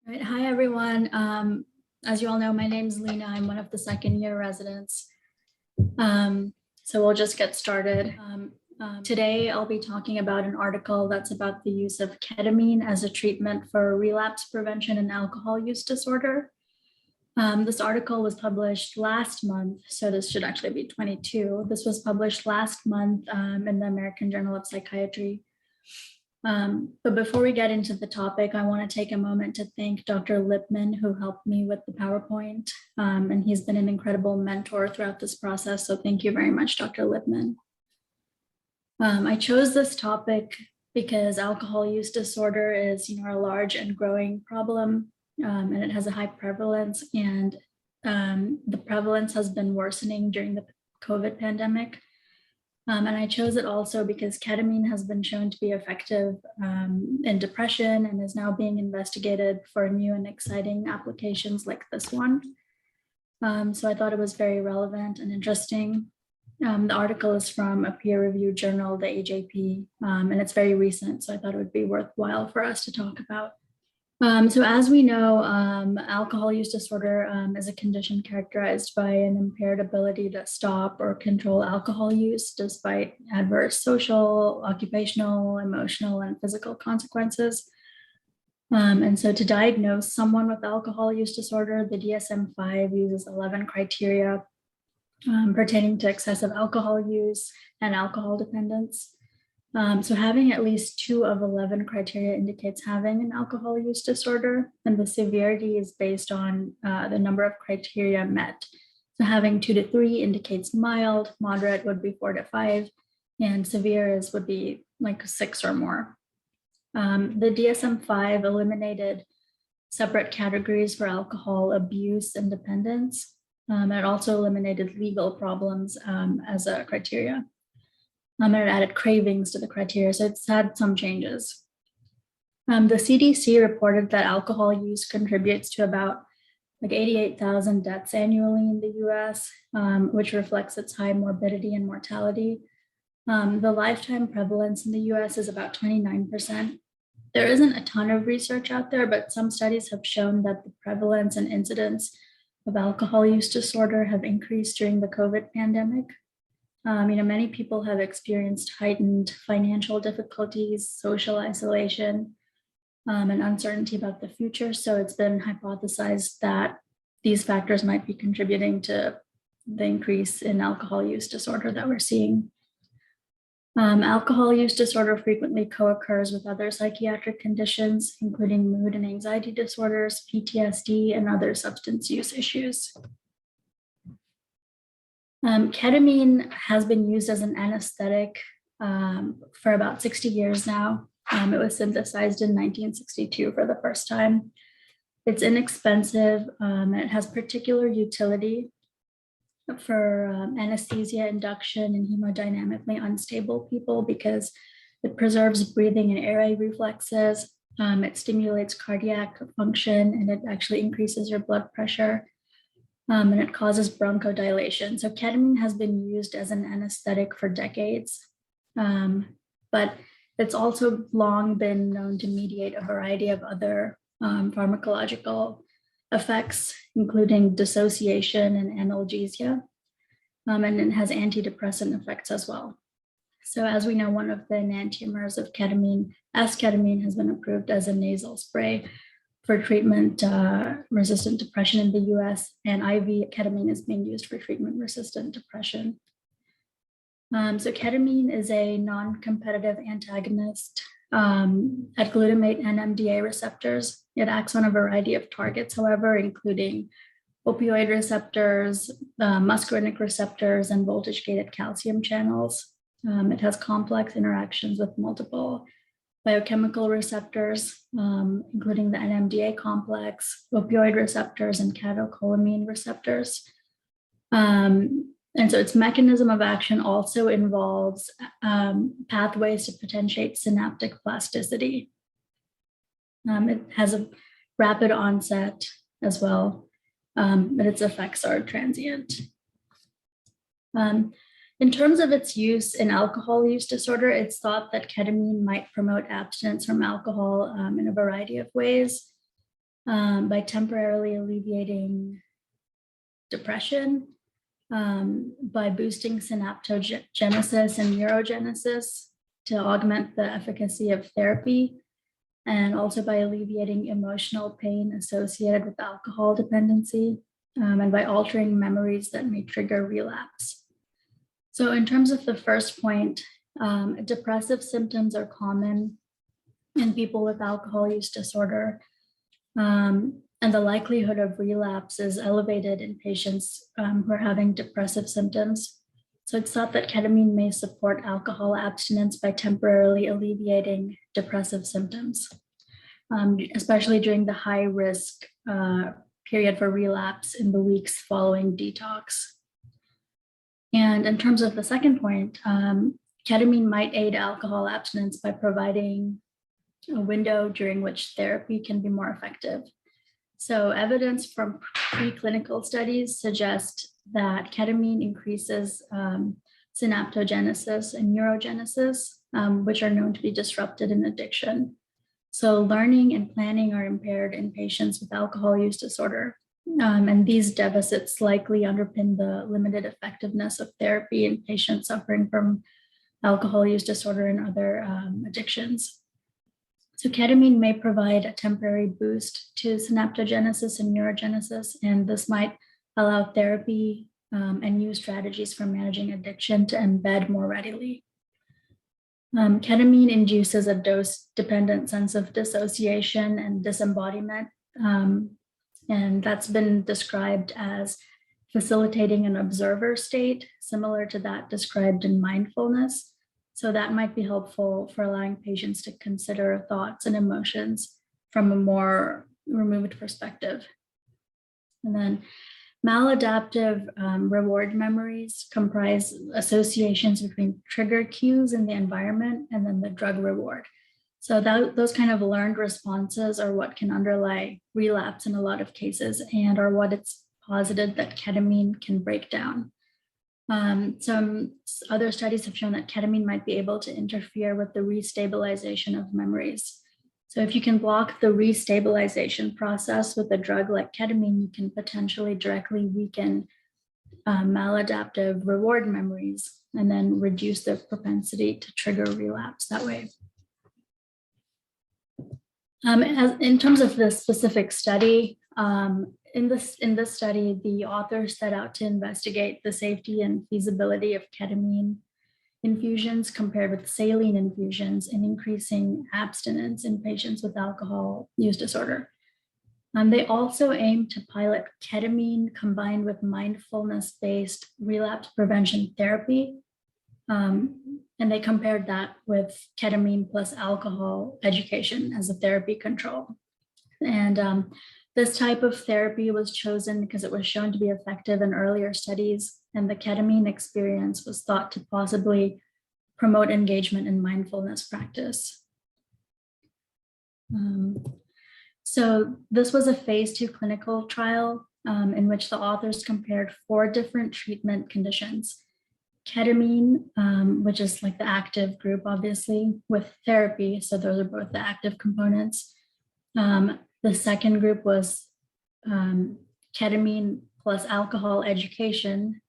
All right. Hi, everyone. As you all know, my name's Lena. I'm one of the second-year residents. So we'll just get started. Today, I'll be talking about an article that's about the use of ketamine as a treatment for relapse prevention and alcohol use disorder. This article was published last month, so this should actually be 22. This was published last month in the American Journal of Psychiatry. But before we get into the topic, I want to take a moment to thank Dr. Lipman, who helped me with the PowerPoint, and he's been an incredible mentor throughout this process. So thank you very much, Dr. Lipman. I chose this topic because alcohol use disorder is, a large and growing problem, and it has a high prevalence, and the prevalence has been worsening during the COVID pandemic. And I chose it also because ketamine has been shown to be effective in depression and is now being investigated for new and exciting applications like this one. So I thought it was very relevant and interesting. The article is from a peer-reviewed journal, the AJP, and it's very recent, so I thought it would be worthwhile for us to talk about. So as we know, alcohol use disorder is a condition characterized by an impaired ability to stop or control alcohol use despite adverse social, occupational, emotional, and physical consequences. And so to diagnose someone with alcohol use disorder, the DSM-5 uses 11 criteria pertaining to excessive alcohol use and alcohol dependence. So having at least 2 of 11 criteria indicates having an alcohol use disorder, and the severity is based on the number of criteria met. So having 2 to 3 indicates mild, moderate would be 4 to 5, and severe would be like 6 or more. The DSM-5 eliminated separate categories for alcohol abuse and dependence. It also eliminated legal problems as a criteria. And it added cravings to the criteria, so it's had some changes. The CDC reported that alcohol use contributes to about 88,000 deaths annually in the US, which reflects its high morbidity and mortality. The lifetime prevalence in the US is about 29%. There isn't a ton of research out there, but some studies have shown that the prevalence and incidence of alcohol use disorder have increased during the COVID pandemic. Many people have experienced heightened financial difficulties, social isolation, and uncertainty about the future. So it's been hypothesized that these factors might be contributing to the increase in alcohol use disorder that we're seeing. Alcohol use disorder frequently co-occurs with other psychiatric conditions, including mood and anxiety disorders, PTSD, and other substance use issues. Ketamine has been used as an anesthetic for about 60 years now. It was synthesized in 1962 for the first time. It's inexpensive, and it has particular utility for anesthesia induction in hemodynamically unstable people because it preserves breathing and airway reflexes. It stimulates cardiac function, and it actually increases your blood pressure. And it causes bronchodilation. So ketamine has been used as an anesthetic for decades, but it's also long been known to mediate a variety of other pharmacological effects, including dissociation and analgesia, and it has antidepressant effects as well. So as we know, one of the enantiomers of ketamine, S-ketamine, has been approved as a nasal spray for treatment resistant depression in the US, and IV ketamine is being used for treatment resistant depression. So ketamine is a non-competitive antagonist at glutamate and NMDA receptors. It acts on a variety of targets, however, including opioid receptors, muscarinic receptors, and voltage-gated calcium channels. It has complex interactions with multiple biochemical receptors, including the NMDA complex, opioid receptors, and catecholamine receptors. And so its mechanism of action also involves pathways to potentiate synaptic plasticity. It has a rapid onset as well, but its effects are transient. In terms of its use in alcohol use disorder, it's thought that ketamine might promote abstinence from alcohol in a variety of ways. by temporarily alleviating depression, by boosting synaptogenesis and neurogenesis to augment the efficacy of therapy, and also by alleviating emotional pain associated with alcohol dependency, and by altering memories that may trigger relapse. So in terms of the first point, depressive symptoms are common in people with alcohol use disorder, and the likelihood of relapse is elevated in patients who are having depressive symptoms. So it's thought that ketamine may support alcohol abstinence by temporarily alleviating depressive symptoms, especially during the high risk period for relapse in the weeks following detox. And in terms of the second point, ketamine might aid alcohol abstinence by providing a window during which therapy can be more effective. So evidence from preclinical studies suggest that ketamine increases synaptogenesis and neurogenesis, which are known to be disrupted in addiction. So learning and planning are impaired in patients with alcohol use disorder. And these deficits likely underpin the limited effectiveness of therapy in patients suffering from alcohol use disorder and other addictions. So ketamine may provide a temporary boost to synaptogenesis and neurogenesis, and this might allow therapy and new strategies for managing addiction to embed more readily. Ketamine induces a dose-dependent sense of dissociation and disembodiment, and that's been described as facilitating an observer state, similar to that described in mindfulness. So that might be helpful for allowing patients to consider thoughts and emotions from a more removed perspective. And then maladaptive reward memories comprise associations between trigger cues in the environment and then the drug reward. So those kind of learned responses are what can underlie relapse in a lot of cases and are what it's posited that ketamine can break down. Some other studies have shown that ketamine might be able to interfere with the restabilization of memories. So if you can block the restabilization process with a drug like ketamine, you can potentially directly weaken maladaptive reward memories and then reduce their propensity to trigger relapse that way. In terms of the specific study, in this study, the authors set out to investigate the safety and feasibility of ketamine infusions compared with saline infusions in increasing abstinence in patients with alcohol use disorder. They also aim to pilot ketamine combined with mindfulness-based relapse prevention therapy. And they compared that with ketamine plus alcohol education as a therapy control. And this type of therapy was chosen because it was shown to be effective in earlier studies, and the ketamine experience was thought to possibly promote engagement in mindfulness practice. So this was a phase 2 clinical trial in which the authors compared 4 different treatment conditions. Ketamine, which is like the active group, obviously, with therapy. So those are both the active components. The second group was ketamine plus alcohol education.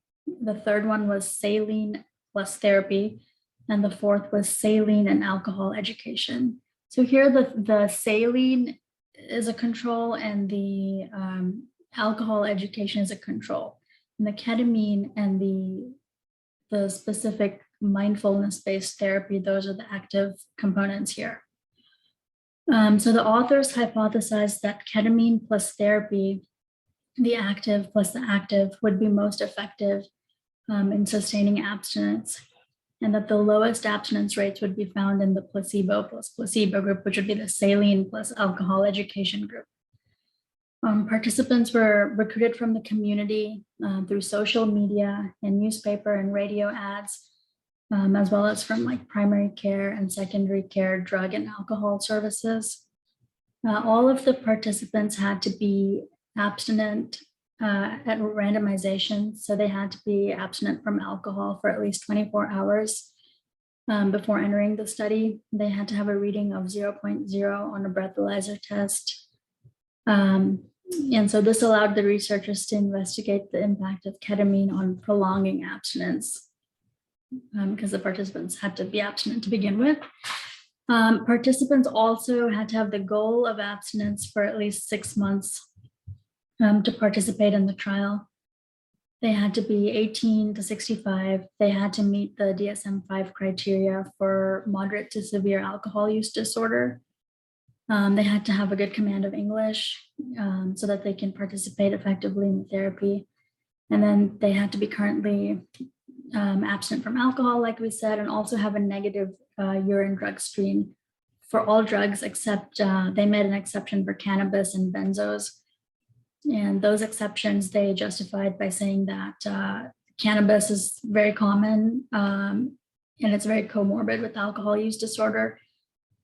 The third one was saline plus therapy. And the fourth was saline and alcohol education. So here the saline is a control and the alcohol education is a control. And the ketamine and the specific mindfulness-based therapy, those are the active components here. So the authors hypothesized that ketamine plus therapy, the active plus the active, would be most effective in sustaining abstinence, and that the lowest abstinence rates would be found in the placebo plus placebo group, which would be the saline plus alcohol education group. Participants were recruited from the community through social media and newspaper and radio ads, as well as from like primary care and secondary care drug and alcohol services. All of the participants had to be abstinent at randomization. So they had to be abstinent from alcohol for at least 24 hours before entering the study. They had to have a reading of 0.0 on a breathalyzer test. And so this allowed the researchers to investigate the impact of ketamine on prolonging abstinence, because the participants had to be abstinent to begin with. Participants also had to have the goal of abstinence for at least 6 months to participate in the trial. They had to be 18 to 65. They had to meet the DSM-5 criteria for moderate to severe alcohol use disorder. They had to have a good command of English so that they can participate effectively in the therapy. And then they had to be currently abstinent from alcohol, like we said, and also have a negative urine drug screen for all drugs except they made an exception for cannabis and benzos. And those exceptions they justified by saying that cannabis is very common and it's very comorbid with alcohol use disorder.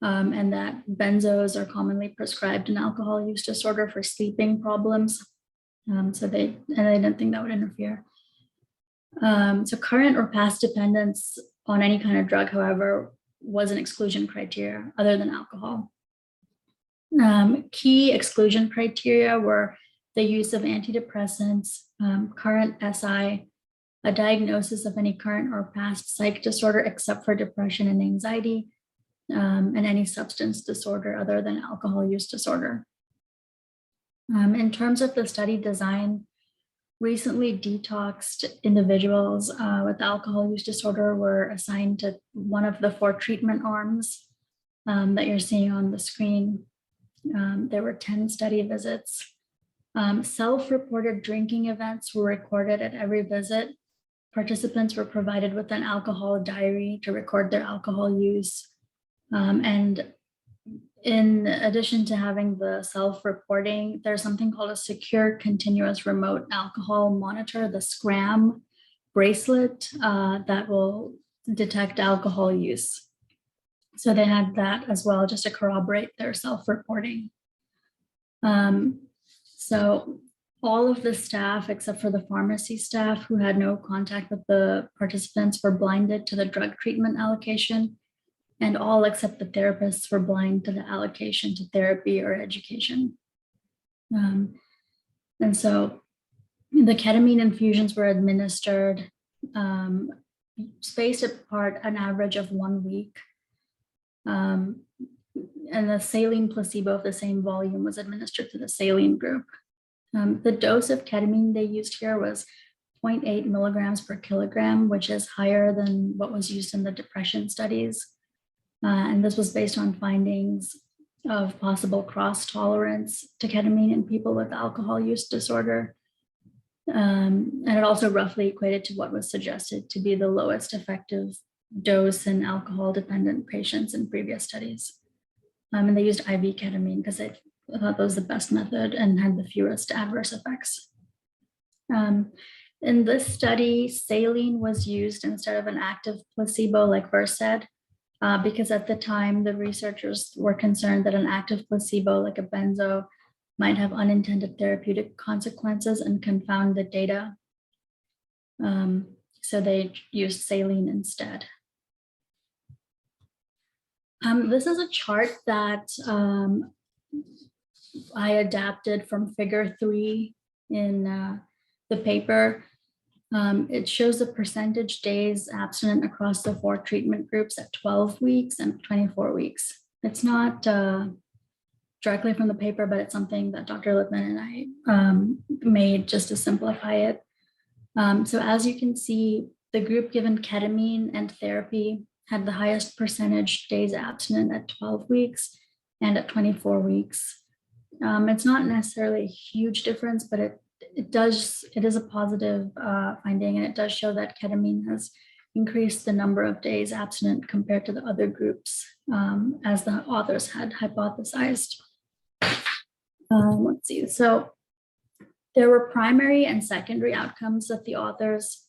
And that benzos are commonly prescribed in alcohol use disorder for sleeping problems. So they didn't think that would interfere. So current or past dependence on any kind of drug, however, was an exclusion criteria other than alcohol. Key exclusion criteria were the use of antidepressants, current SI, a diagnosis of any current or past psych disorder except for depression and anxiety, and any substance disorder other than alcohol use disorder. In terms of the study design, recently detoxed individuals with alcohol use disorder were assigned to one of the 4 treatment arms that you're seeing on the screen. There were 10 study visits. Self-reported drinking events were recorded at every visit. Participants were provided with an alcohol diary to record their alcohol use. And in addition to having the self-reporting, there's something called a secure continuous remote alcohol monitor, the SCRAM bracelet that will detect alcohol use. So they had that as well, just to corroborate their self-reporting. So all of the staff, except for the pharmacy staff who had no contact with the participants, were blinded to the drug treatment allocation, and all except the therapists were blind to the allocation to therapy or education. And so the ketamine infusions were administered spaced apart an average of 1 week. And the saline placebo of the same volume was administered to the saline group. The dose of ketamine they used here was 0.8 milligrams per kilogram, which is higher than what was used in the depression studies. And this was based on findings of possible cross tolerance to ketamine in people with alcohol use disorder. And it also roughly equated to what was suggested to be the lowest effective dose in alcohol dependent patients in previous studies. And they used IV ketamine because they thought that was the best method and had the fewest adverse effects. In this study, saline was used instead of an active placebo like Versed, because at the time the researchers were concerned that an active placebo like a benzo might have unintended therapeutic consequences and confound the data. So they used saline instead. This is a chart that I adapted from figure 3 in the paper. It shows the percentage days abstinent across the 4 treatment groups at 12 weeks and 24 weeks. It's not directly from the paper, but it's something that Dr. Lippman and I made just to simplify it. So as you can see, the group given ketamine and therapy had the highest percentage days abstinent at 12 weeks and at 24 weeks. It's not necessarily a huge difference, but it is a positive finding, and it does show that ketamine has increased the number of days abstinent compared to the other groups, as the authors had hypothesized. Let's see. So there were primary and secondary outcomes that the authors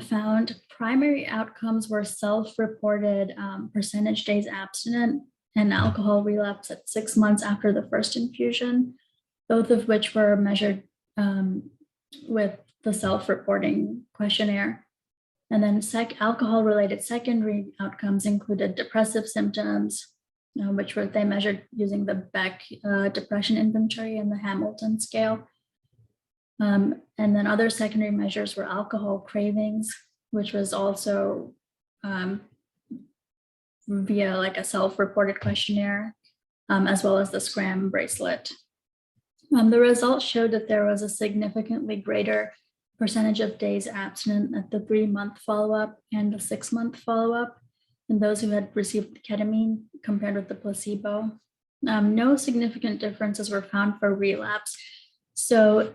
found. Primary outcomes were self-reported percentage days abstinent and alcohol relapse at 6 months after the first infusion, both of which were measured with the self-reporting questionnaire. And then alcohol-related secondary outcomes included depressive symptoms, which were they measured using the Beck Depression Inventory and the Hamilton scale. And then other secondary measures were alcohol cravings, which was also via like a self-reported questionnaire, as well as the Scram bracelet. The results showed that there was a significantly greater percentage of days abstinent at the 3-month follow-up and the 6-month follow-up than those who had received ketamine compared with the placebo. No significant differences were found for relapse. So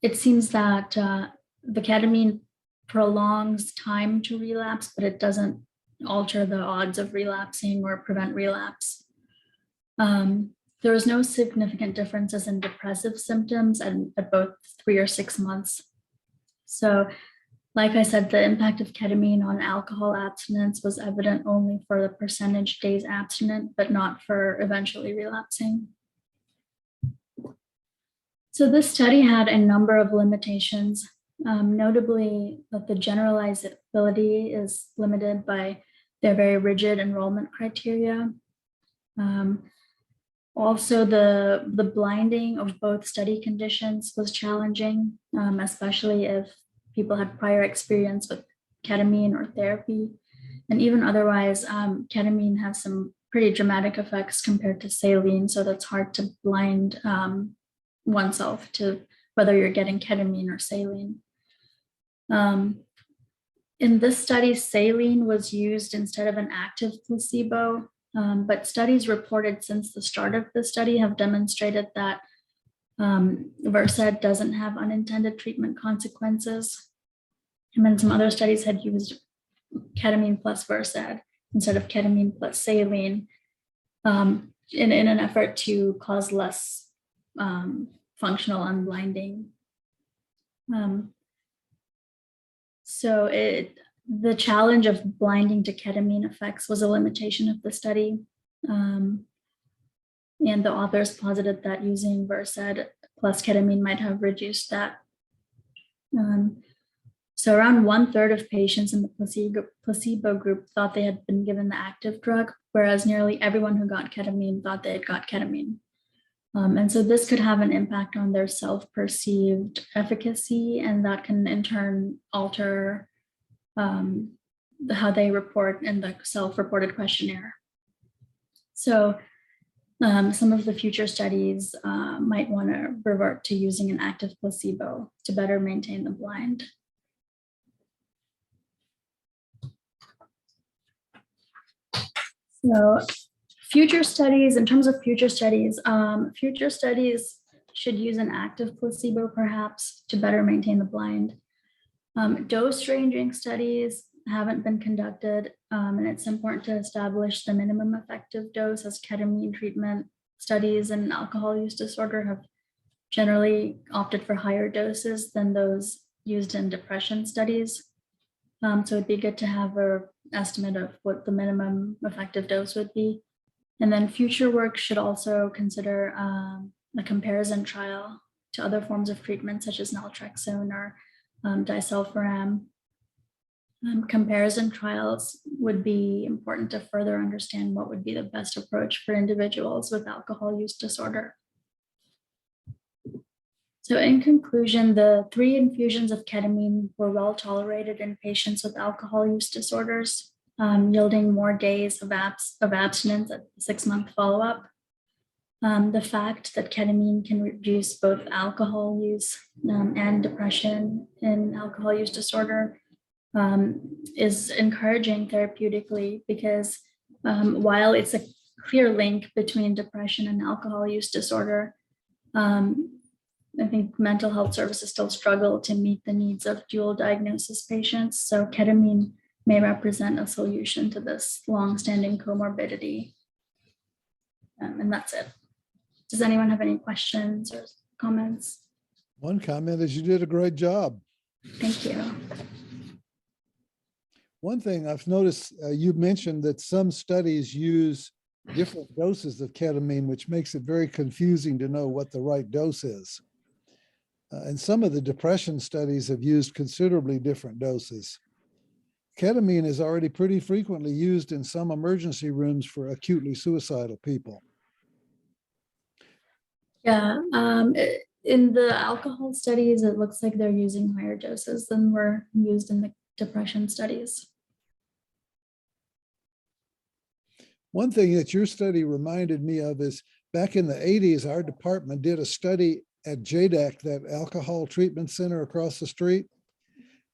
it seems that the ketamine prolongs time to relapse, but it doesn't alter the odds of relapsing or prevent relapse. There was no significant differences in depressive symptoms at both 3 or 6 months. So, like I said, the impact of ketamine on alcohol abstinence was evident only for the percentage days abstinent, but not for eventually relapsing. So this study had a number of limitations, notably that the generalizability is limited by their very rigid enrollment criteria. Also, the blinding of both study conditions was challenging, especially if people had prior experience with ketamine or therapy. And even otherwise, ketamine has some pretty dramatic effects compared to saline, so that's hard to blind oneself to whether you're getting ketamine or saline. In this study, saline was used instead of an active placebo, but studies reported since the start of the study have demonstrated that Versed doesn't have unintended treatment consequences. And then some other studies had used ketamine plus Versed instead of ketamine plus saline in an effort to cause less functional unblinding. So the challenge of blinding to ketamine effects was a limitation of the study. And the authors posited that using Versed plus ketamine might have reduced that. So around 1/3 of patients in the placebo group thought they had been given the active drug, whereas nearly everyone who got ketamine thought they had got ketamine. And so this could have an impact on their self-perceived efficacy, and that can in turn alter how they report in the self-reported questionnaire. So some of the future studies might want to revert to using an active placebo to better maintain the blind. So future studies, in terms of future studies should use an active placebo perhaps to better maintain the blind. Dose ranging studies haven't been conducted, and it's important to establish the minimum effective dose, as ketamine treatment studies in alcohol use disorder have generally opted for higher doses than those used in depression studies. So it'd be good to have an estimate of what the minimum effective dose would be. And then future work should also consider a comparison trial to other forms of treatment, such as naltrexone or disulfiram. Comparison trials would be important to further understand what would be the best approach for individuals with alcohol use disorder. So in conclusion, the 3 infusions of ketamine were well tolerated in patients with alcohol use disorders, yielding more days of abstinence at the 6-month follow-up. The fact that ketamine can reduce both alcohol use and depression in alcohol use disorder is encouraging therapeutically, because while it's a clear link between depression and alcohol use disorder, I think mental health services still struggle to meet the needs of dual diagnosis patients. So ketamine may represent a solution to this long-standing comorbidity. And that's it. Does anyone have any questions or comments? One comment is you did a great job. Thank you. One thing I've noticed, you mentioned that some studies use different doses of ketamine, which makes it very confusing to know what the right dose is. And some of the depression studies have used considerably different doses. ketamine is already pretty frequently used in some emergency rooms for acutely suicidal people. Yeah, in the alcohol studies, it looks like they're using higher doses than were used in the depression studies. One thing that your study reminded me of is back in the 80s, our department did a study at JDAC, that alcohol treatment center across the street.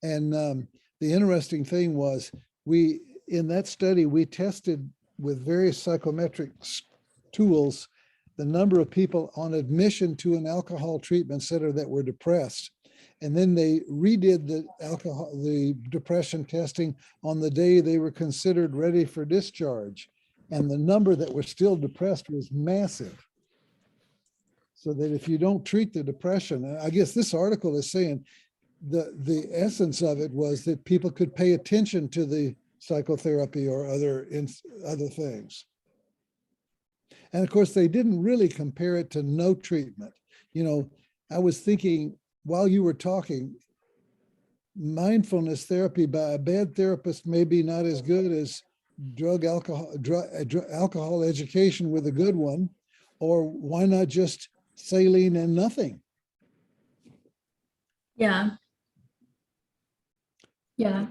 And the interesting thing was in that study, we tested with various psychometric tools the number of people on admission to an alcohol treatment center that were depressed. And then they redid the depression testing on the day they were considered ready for discharge. And the number that were still depressed was massive. So that if you don't treat the depression, and I guess this article is saying the essence of it was that people could pay attention to the psychotherapy or other things. And of course, they didn't really compare it to no treatment. You know, I was thinking while you were talking, mindfulness therapy by a bad therapist may be not as good as alcohol education with a good one, or why not just saline and nothing? Yeah. Yeah,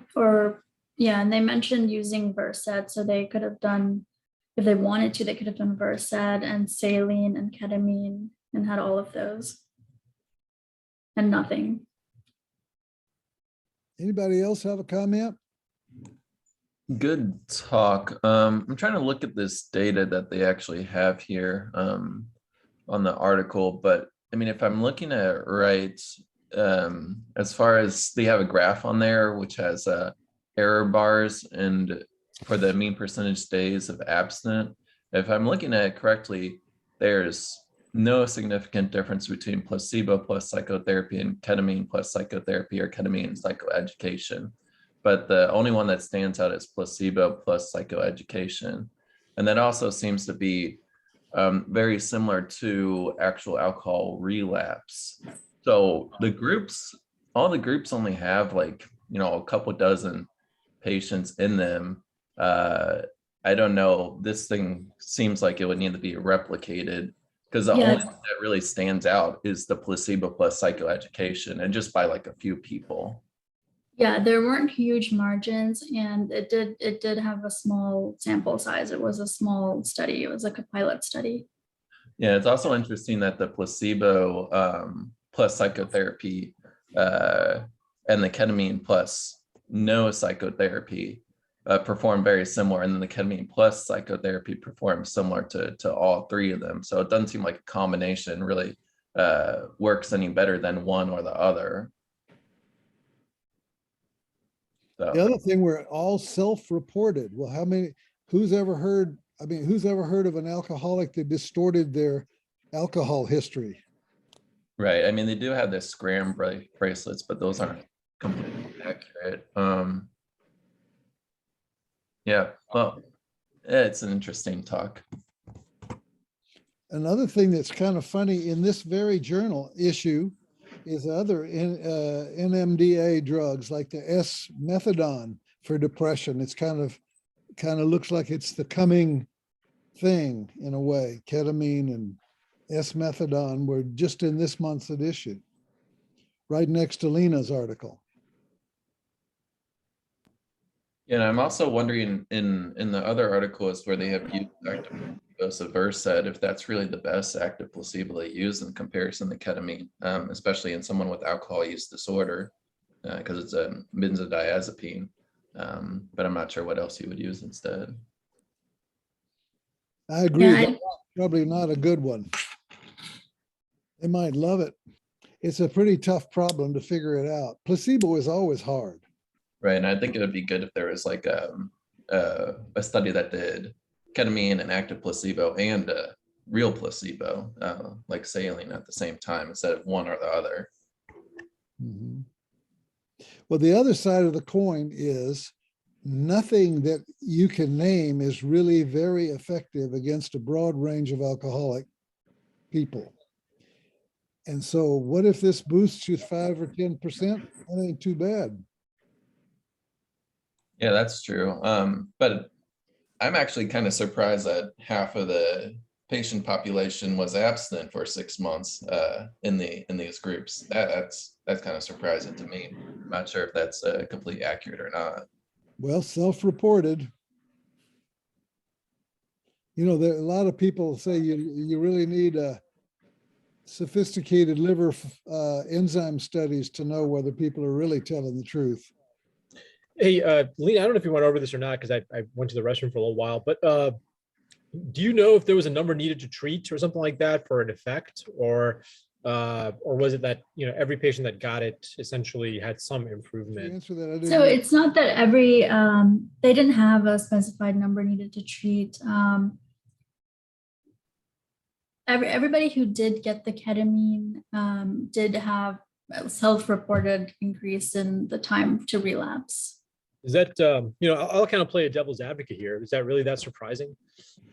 and they mentioned using Versed, so they could have done, if they wanted to, they could have done Versed and saline and ketamine and had all of those and nothing. Anybody else have a comment? Good talk. I'm trying to look at this data that they actually have here on the article, but I mean, if I'm looking at it right, as far as they have a graph on there, which has error bars and for the mean percentage days of abstinent, if I'm looking at it correctly, there's no significant difference between placebo plus psychotherapy and ketamine plus psychotherapy or ketamine psychoeducation. But the only one that stands out is placebo plus psychoeducation. And that also seems to be very similar to actual alcohol relapse. So all the groups only have like, a couple dozen patients in them. I don't know, this thing seems like it would need to be replicated because the only thing that really stands out is the placebo plus psychoeducation, and just by like a few people. Yeah, there weren't huge margins, and it did have a small sample size. It was a small study. It was like a pilot study. Yeah, it's also interesting that the placebo plus psychotherapy and the ketamine plus no psychotherapy perform very similar, and then the ketamine plus psychotherapy performs similar to all three of them. So it doesn't seem like a combination really works any better than one or the other. So. The other thing, we're all self-reported. Well, who's ever heard of an alcoholic that distorted their alcohol history? Right. I mean, they do have the scram bracelets, but those aren't completely accurate. Yeah, well, it's an interesting talk. Another thing that's kind of funny in this very journal issue is other NMDA drugs like the S-methadone for depression. It's kind of looks like it's the coming thing in a way. Ketamine and S-methadone were just in this month's edition, right next to Lena's article. Yeah, and I'm also wondering in the other articles where they have used active placebo of Versed, if that's really the best active placebo they use in comparison to ketamine, especially in someone with alcohol use disorder, because it's a benzodiazepine. But I'm not sure what else you would use instead. I agree. That's probably not a good one. They might love it. It's a pretty tough problem to figure it out. Placebo is always hard. Right, and I think it would be good if there was like a study that did ketamine and active placebo and real placebo, like saline at the same time instead of one or the other. Mm-hmm. Well, the other side of the coin is nothing that you can name is really very effective against a broad range of alcoholic people. And so what if this boosts you 5 or 10%? That ain't too bad. Yeah, that's true. But I'm actually kind of surprised that half of the patient population was abstinent for 6 months in these groups. That's kind of surprising to me. I'm not sure if that's completely accurate or not. Well, self-reported. You know, there a lot of people say you really need a sophisticated liver enzyme studies to know whether people are really telling the truth. Hey, Lena, I don't know if you went over this or not because I went to the restroom for a little while, but do you know if there was a number needed to treat or something like that for an effect, or was it that every patient that got it essentially had some To improvement? answer that, I didn't So know. it's not that they didn't have a specified number needed to treat. Everybody who did get the ketamine did have a self-reported increase in the time to relapse. Is that I'll kind of play a devil's advocate here. Is that really that surprising?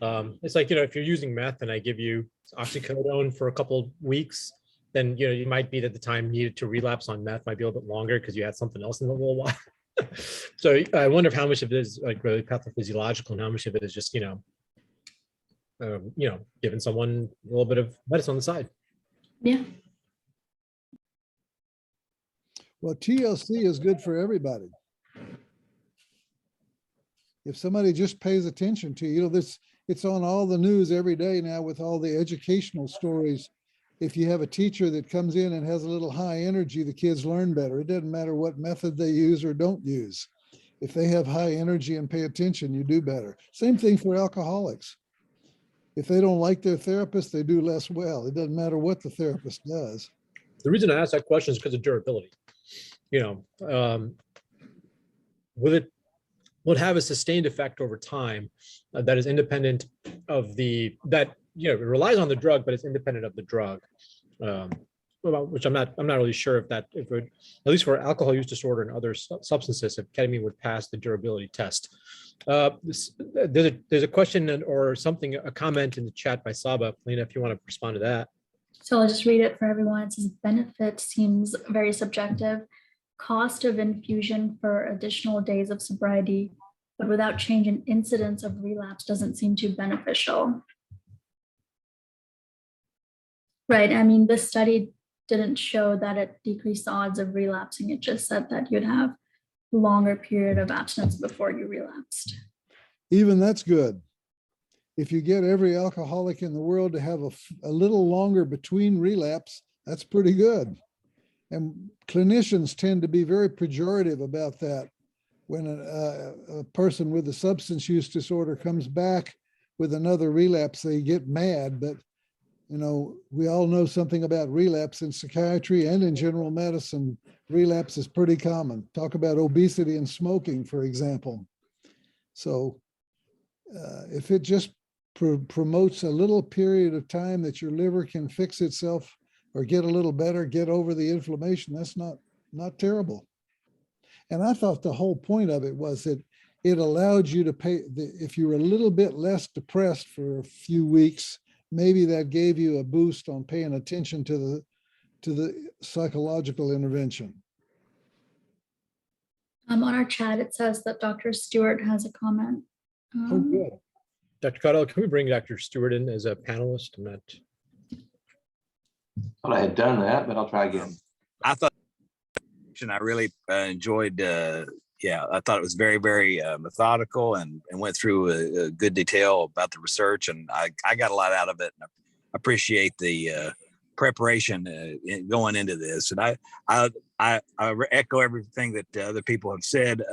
It's like, if you're using meth and I give you oxycodone for a couple weeks, then you might be that the time needed to relapse on meth might be a little bit longer because you had something else in a little while. So I wonder how much of it is like really pathophysiological and how much of it is just giving someone a little bit of medicine on the side. Yeah. Well, TLC is good for everybody. If somebody just pays attention to, it's on all the news every day now with all the educational stories. If you have a teacher that comes in and has a little high energy, the kids learn better. It doesn't matter what method they use or don't use. If they have high energy and pay attention, you do better. Same thing for alcoholics. If they don't like their therapist, they do less well. It doesn't matter what the therapist does. The reason I asked that question is because of durability. Will it have a sustained effect over time that is independent of it relies on the drug, but it's independent of the drug, which I'm not really sure if it would, at least for alcohol use disorder and other substances, if ketamine would pass the durability test. There's a question or something, a comment in the chat by Saba. Lena, if you want to respond to that. So I'll just read it for everyone. It says benefit seems very subjective. Cost of infusion for additional days of sobriety, but without change in incidence of relapse doesn't seem too beneficial. Right. I mean, this study didn't show that it decreased the odds of relapsing. It just said that you'd have a longer period of abstinence before you relapsed. Even that's good. If you get every alcoholic in the world to have a little longer between relapse, that's pretty good. And clinicians tend to be very pejorative about that. When a person with a substance use disorder comes back with another relapse, they get mad. But, we all know something about relapse in psychiatry and in general medicine. Relapse is pretty common. Talk about obesity and smoking, for example. So if it just promotes a little period of time that your liver can fix itself or get a little better, get over the inflammation, that's not terrible. And I thought the whole point of it was that it allowed you to if you were a little bit less depressed for a few weeks, maybe that gave you a boost on paying attention to the psychological intervention. On our chat, it says that Dr. Stewart has a comment. Oh, good. Dr. Cotto, can we bring Dr. Stewart in as a panelist? Well, I had done that, but I'll try again. I thought I really enjoyed. I thought it was very, very methodical and went through a good detail about the research, and I got a lot out of it. And I appreciate the preparation going into this, and I echo everything that other people have said.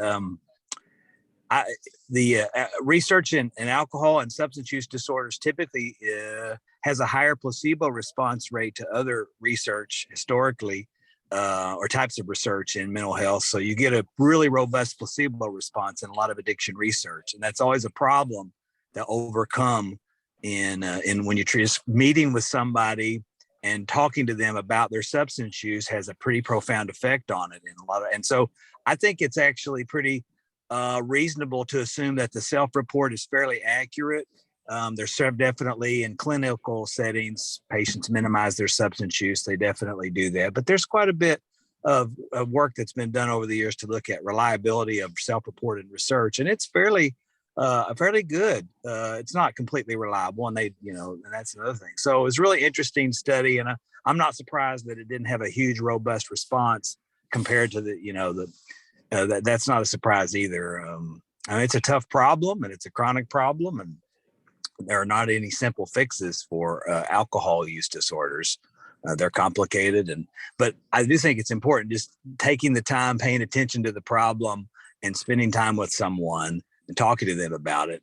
The research in alcohol and substance use disorders typically has a higher placebo response rate to other research historically, or types of research in mental health. So you get a really robust placebo response in a lot of addiction research. And that's always a problem to overcome in when you're just meeting with somebody and talking to them about their substance use has a pretty profound effect on it. And so I think it's actually pretty reasonable to assume that the self-report is fairly accurate. There's definitely in clinical settings, patients minimize their substance use. They definitely do that, but there's quite a bit of work that's been done over the years to look at reliability of self-reported research, and it's fairly good. It's not completely reliable, and and that's another thing. So it was a really interesting study, and I'm not surprised that it didn't have a huge, robust response compared to that's not a surprise either. I mean, it's a tough problem, and it's a chronic problem, and there are not any simple fixes for alcohol use disorders. They're complicated, but I do think it's important just taking the time, paying attention to the problem, and spending time with someone and talking to them about it.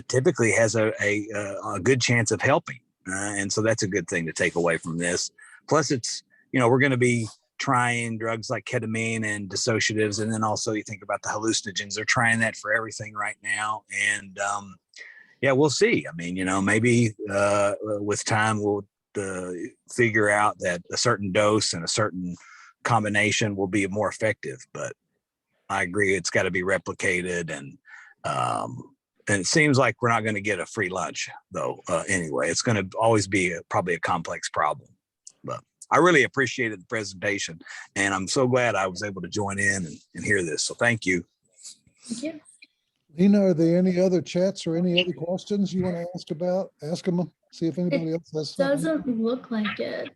Typically has a good chance of helping, and so that's a good thing to take away from this. Plus, it's we're going to be trying drugs like ketamine and dissociatives, and then also you think about the hallucinogens. They're trying that for everything right now, and yeah, we'll see. I mean, maybe with time we'll figure out that a certain dose and a certain combination will be more effective. But I agree, it's got to be replicated, and it seems like we're not going to get a free lunch, though. Anyway, it's going to always be probably a complex problem. But I really appreciated the presentation, and I'm so glad I was able to join in and hear this. So thank you. Thank you. Lena, are there any other chats or any other questions you want to ask about? Ask them, see if anybody else has something. Doesn't look like it.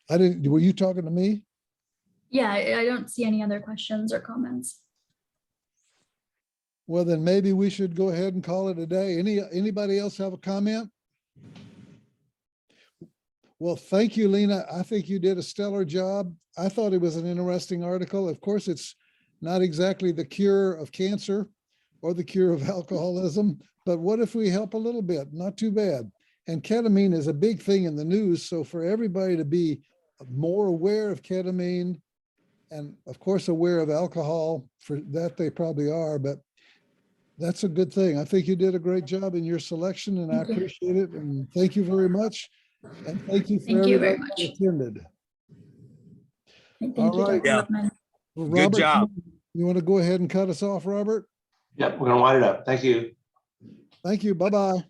Were you talking to me? Yeah, I don't see any other questions or comments. Well, then maybe we should go ahead and call it a day. Anybody else have a comment? Well, thank you, Lena. I think you did a stellar job. I thought it was an interesting article. Of course, it's not exactly the cure of cancer or the cure of alcoholism, but what if we help a little bit? Not too bad. And ketamine is a big thing in the news. So for everybody to be more aware of ketamine and of course aware of alcohol, for that they probably are, but that's a good thing. I think you did a great job in your selection, and I appreciate it. And thank you very much. And thank you for Thank you very everybody much. who attended. Thank All you, right. Dr. Yeah. Whitman. Well, Good Robert, job. you want to go ahead and cut us off, Robert? Yep, we're gonna wind it up. Thank you. Thank you. Bye-bye.